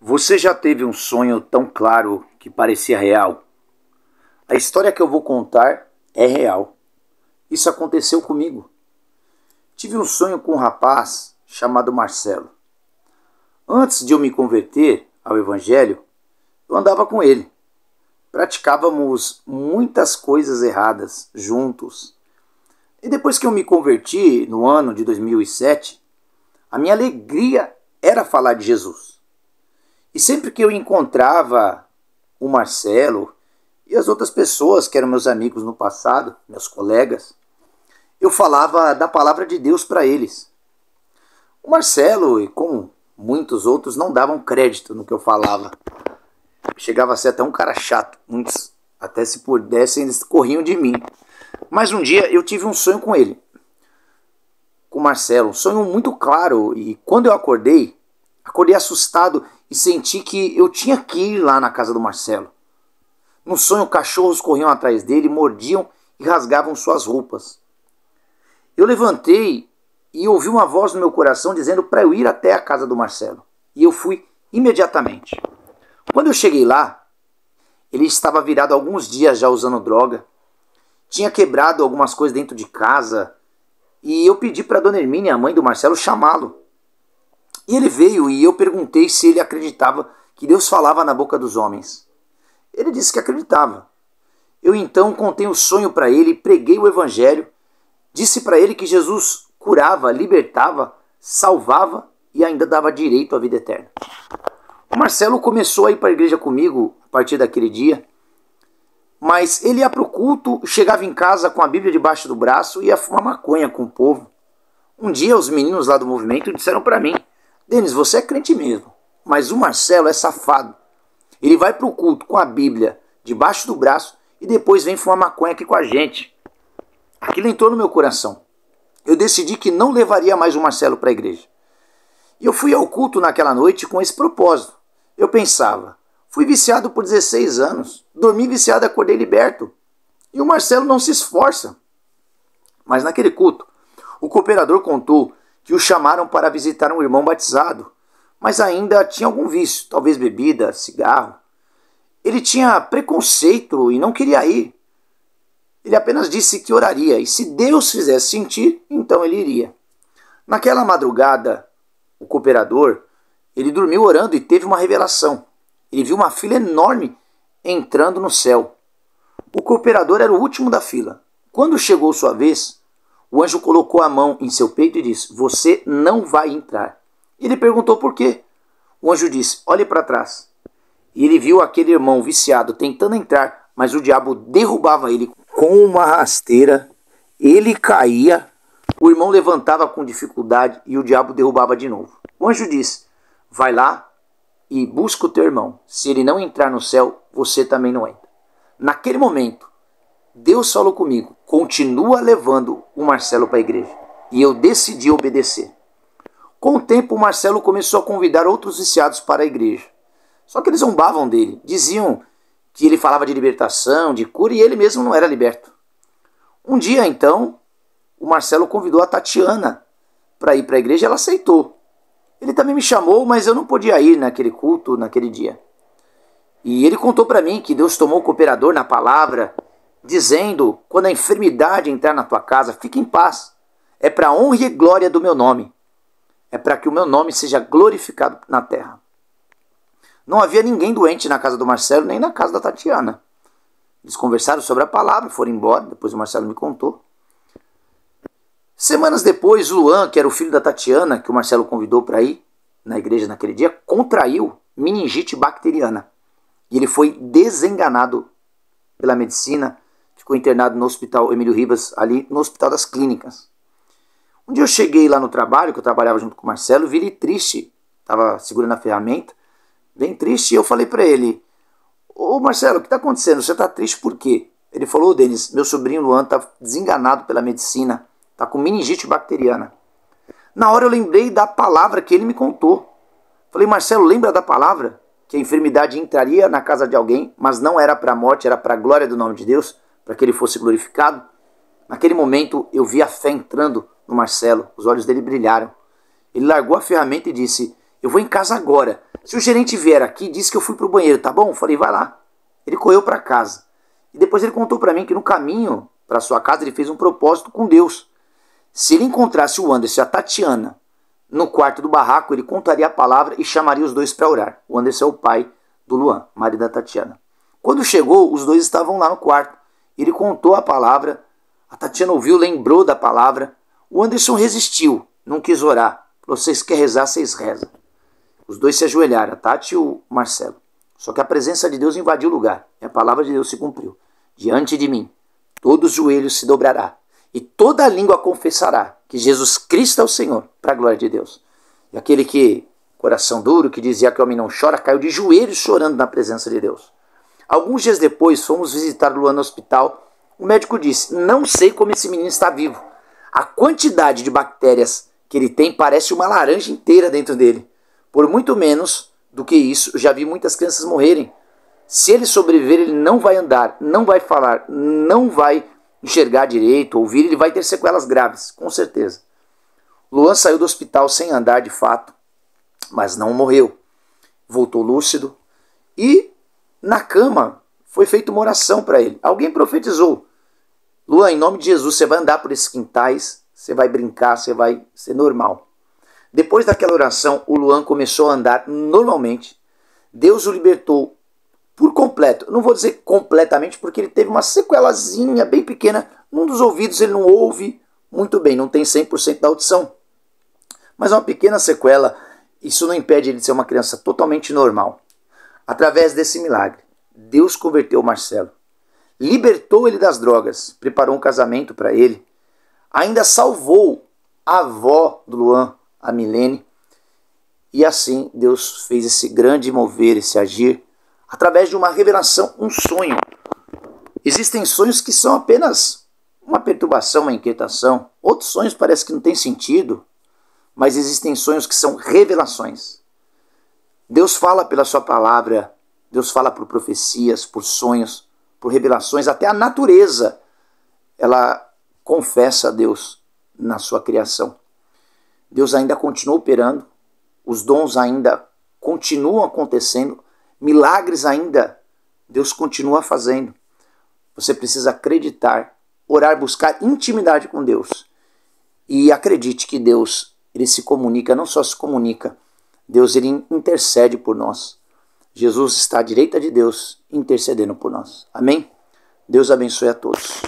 Você já teve um sonho tão claro que parecia real? A história que eu vou contar é real. Isso aconteceu comigo. Tive um sonho com um rapaz chamado Marcelo. Antes de eu me converter ao Evangelho, eu andava com ele. Praticávamos muitas coisas erradas juntos. E depois que eu me converti, no ano de 2007, a minha alegria era falar de Jesus. E sempre que eu encontrava o Marcelo e as outras pessoas que eram meus amigos no passado, meus colegas, eu falava da palavra de Deus para eles. O Marcelo, e como muitos outros, não davam crédito no que eu falava. Chegava a ser até um cara chato. Muitos, até se pudessem, eles corriam de mim. Mas um dia eu tive um sonho com ele, com o Marcelo, um sonho muito claro. E quando eu acordei assustado e senti que eu tinha que ir lá na casa do Marcelo. No sonho, cachorros corriam atrás dele, mordiam e rasgavam suas roupas. Eu levantei e ouvi uma voz no meu coração dizendo para eu ir até a casa do Marcelo. E eu fui imediatamente. Quando eu cheguei lá, ele estava virado há alguns dias já usando droga. Tinha quebrado algumas coisas dentro de casa. E eu pedi para a dona Hermínia, a mãe do Marcelo, chamá-lo. E ele veio e eu perguntei se ele acreditava que Deus falava na boca dos homens. Ele disse que acreditava. Eu então contei o sonho para ele, preguei o evangelho, disse para ele que Jesus curava, libertava, salvava e ainda dava direito à vida eterna. O Marcelo começou a ir para a igreja comigo a partir daquele dia, mas ele ia para o culto, chegava em casa com a Bíblia debaixo do braço e ia fumar maconha com o povo. Um dia os meninos lá do movimento disseram para mim: Denis, você é crente mesmo, mas o Marcelo é safado. Ele vai para o culto com a Bíblia debaixo do braço e depois vem fumar maconha aqui com a gente. Aquilo entrou no meu coração. Eu decidi que não levaria mais o Marcelo para a igreja. E eu fui ao culto naquela noite com esse propósito. Eu pensava, fui viciado por 16 anos, dormi viciado e acordei liberto. E o Marcelo não se esforça. Mas naquele culto, o cooperador contou que o chamaram para visitar um irmão batizado, mas ainda tinha algum vício, talvez bebida, cigarro. Ele tinha preconceito e não queria ir. Ele apenas disse que oraria, e se Deus fizesse sentir, então ele iria. Naquela madrugada, o cooperador, ele dormiu orando e teve uma revelação. Ele viu uma fila enorme entrando no céu. O cooperador era o último da fila. Quando chegou sua vez, o anjo colocou a mão em seu peito e disse: você não vai entrar. Ele perguntou por quê. O anjo disse: olhe para trás. E ele viu aquele irmão viciado tentando entrar, mas o diabo derrubava ele com uma rasteira. Ele caía, o irmão levantava com dificuldade e o diabo derrubava de novo. O anjo disse: vai lá e busca o teu irmão. Se ele não entrar no céu, você também não entra. Naquele momento, Deus falou comigo: continua levando o Marcelo para a igreja. E eu decidi obedecer. Com o tempo, o Marcelo começou a convidar outros viciados para a igreja. Só que eles zombavam dele. Diziam que ele falava de libertação, de cura, e ele mesmo não era liberto. Um dia, então, o Marcelo convidou a Tatiana para ir para a igreja e ela aceitou. Ele também me chamou, mas eu não podia ir naquele culto, naquele dia. E ele contou para mim que Deus tomou o cooperador na palavra, dizendo: quando a enfermidade entrar na tua casa, fique em paz. É para a honra e glória do meu nome. É para que o meu nome seja glorificado na terra. Não havia ninguém doente na casa do Marcelo, nem na casa da Tatiana. Eles conversaram sobre a palavra, foram embora, depois o Marcelo me contou. Semanas depois, Luan, que era o filho da Tatiana, que o Marcelo convidou para ir na igreja naquele dia, contraiu meningite bacteriana. E ele foi desenganado pela medicina, ficou internado no hospital Emílio Ribas, ali no Hospital das Clínicas. Um dia eu cheguei lá no trabalho, que eu trabalhava junto com o Marcelo, vi ele triste, estava segurando a ferramenta, bem triste, e eu falei para ele: ô Marcelo, o que está acontecendo? Você está triste por quê? Ele falou: ô Denis, meu sobrinho Luan está desenganado pela medicina, está com meningite bacteriana. Na hora eu lembrei da palavra que ele me contou. Falei: Marcelo, lembra da palavra? Que a enfermidade entraria na casa de alguém, mas não era para a morte, era para a glória do nome de Deus, para que ele fosse glorificado. Naquele momento eu vi a fé entrando no Marcelo, os olhos dele brilharam. Ele largou a ferramenta e disse: eu vou em casa agora. Se o gerente vier aqui, diz que eu fui pro banheiro, tá bom? Eu falei, vai lá. Ele correu para casa. E depois ele contou para mim que no caminho para sua casa ele fez um propósito com Deus. Se ele encontrasse o Anderson e a Tatiana no quarto do barraco, ele contaria a palavra e chamaria os dois para orar. O Anderson é o pai do Luan, marido da Tatiana. Quando chegou, os dois estavam lá no quarto. Ele contou a palavra, a Tatiana ouviu, lembrou da palavra. O Anderson resistiu, não quis orar. Vocês querem rezar, vocês rezam. Os dois se ajoelharam, a Tati e o Marcelo. Só que a presença de Deus invadiu o lugar e a palavra de Deus se cumpriu. Diante de mim, todos os joelhos se dobrará e toda a língua confessará que Jesus Cristo é o Senhor, para a glória de Deus. E aquele que, coração duro, que dizia que o homem não chora, caiu de joelhos chorando na presença de Deus. Alguns dias depois, fomos visitar o Luan no hospital. O médico disse, não sei como esse menino está vivo. A quantidade de bactérias que ele tem parece uma laranja inteira dentro dele. Por muito menos do que isso, já vi muitas crianças morrerem. Se ele sobreviver, ele não vai andar, não vai falar, não vai enxergar direito, ouvir, ele vai ter sequelas graves, com certeza. Luan saiu do hospital sem andar de fato, mas não morreu. Voltou lúcido e na cama foi feita uma oração para ele. Alguém profetizou. Luan, em nome de Jesus, você vai andar por esses quintais, você vai brincar, você vai ser normal. Depois daquela oração, o Luan começou a andar normalmente. Deus o libertou por completo. Não vou dizer completamente, porque ele teve uma sequelazinha bem pequena. Num dos ouvidos ele não ouve muito bem, não tem 100% da audição. Mas uma pequena sequela, isso não impede ele de ser uma criança totalmente normal. Através desse milagre, Deus converteu o Marcelo. Libertou ele das drogas, preparou um casamento para ele. Ainda salvou a avó do Luan, a Milene. E assim Deus fez esse grande mover, esse agir, através de uma revelação, um sonho. Existem sonhos que são apenas uma perturbação, uma inquietação. Outros sonhos parece que não tem sentido, mas existem sonhos que são revelações. Deus fala pela sua palavra, Deus fala por profecias, por sonhos, por revelações, até a natureza, ela confessa a Deus na sua criação. Deus ainda continua operando, os dons ainda continuam acontecendo, milagres ainda Deus continua fazendo. Você precisa acreditar, orar, buscar intimidade com Deus. E acredite que Deus, ele se comunica, não só se comunica, Deus ele intercede por nós. Jesus está à direita de Deus intercedendo por nós. Amém? Deus abençoe a todos.